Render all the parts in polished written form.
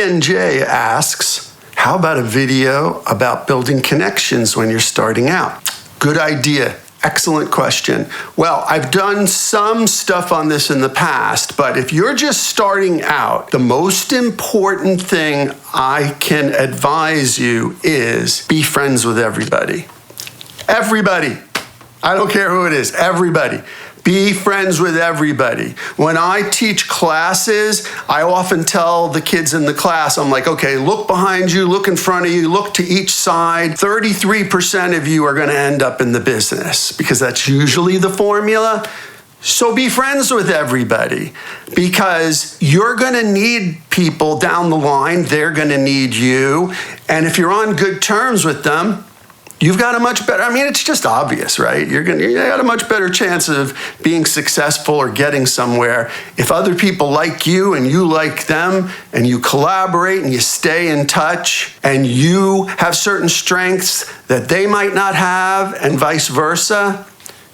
BNJ asks, how about a video about building connections when you're starting out? Good idea. Excellent question. Well, I've done some stuff on this in the past, but if you're just starting out, the most important thing I can advise you is be friends with everybody. Everybody. I don't care who it is. Everybody. Be friends with everybody. When I teach classes, I often tell the kids in the class, I'm like, okay, look behind you, look in front of you, look to each side. 33% of you are going to end up in the business because that's usually the formula. So be friends with everybody because you're going to need people down the line. They're going to need you. And if you're on good terms with them, you've got a much better, it's just obvious, right? You got a much better chance of being successful or getting somewhere if other people like you and you like them and you collaborate and you stay in touch and you have certain strengths that they might not have and vice versa.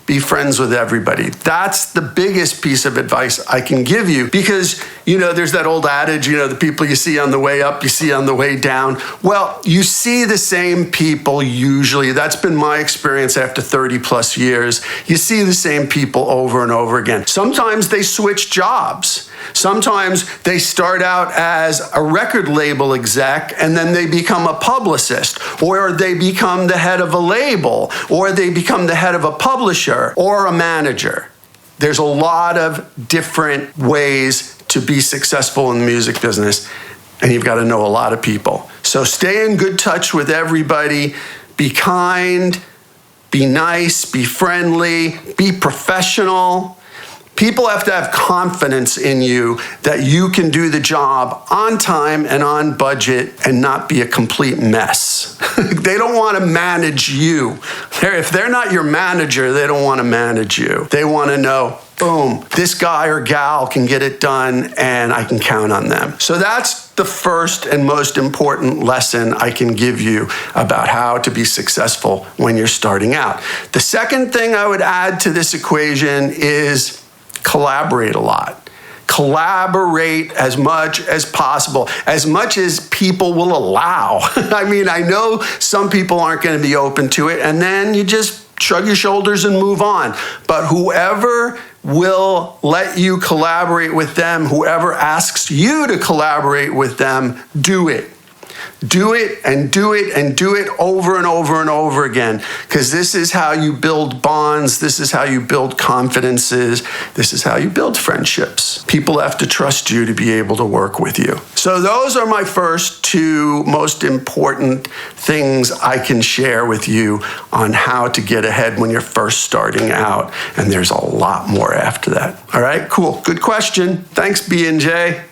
Be friends with everybody. That's the biggest piece of advice I can give you because, there's that old adage, the people you see on the way up, you see on the way down. Well, you see the same people usually. That's been my experience after 30 plus years. You see the same people over and over again. Sometimes they switch jobs. Sometimes they start out as a record label exec and then they become a publicist, or they become the head of a label, or they become the head of a publisher or a manager. There's a lot of different ways to be successful in the music business, and you've got to know a lot of people. So stay in good touch with everybody. Be kind, be nice, be friendly, be professional. People have to have confidence in you that you can do the job on time and on budget and not be a complete mess. They don't want to manage you. If they're not your manager, they don't want to manage you. They want to know, boom, this guy or gal can get it done and I can count on them. So that's the first and most important lesson I can give you about how to be successful when you're starting out. The second thing I would add to this equation is collaborate a lot. Collaborate as much as possible, as much as people will allow. I know some people aren't going to be open to it, and then you just shrug your shoulders and move on. But whoever will let you collaborate with them, whoever asks you to collaborate with them, do it. Do it and do it and do it over and over and over again, because this is how you build bonds. This is how you build confidences. This is how you build friendships. People have to trust you to be able to work with you. So those are my first two most important things I can share with you on how to get ahead when you're first starting out. And there's a lot more after that. All right, cool. Good question. Thanks, B&J.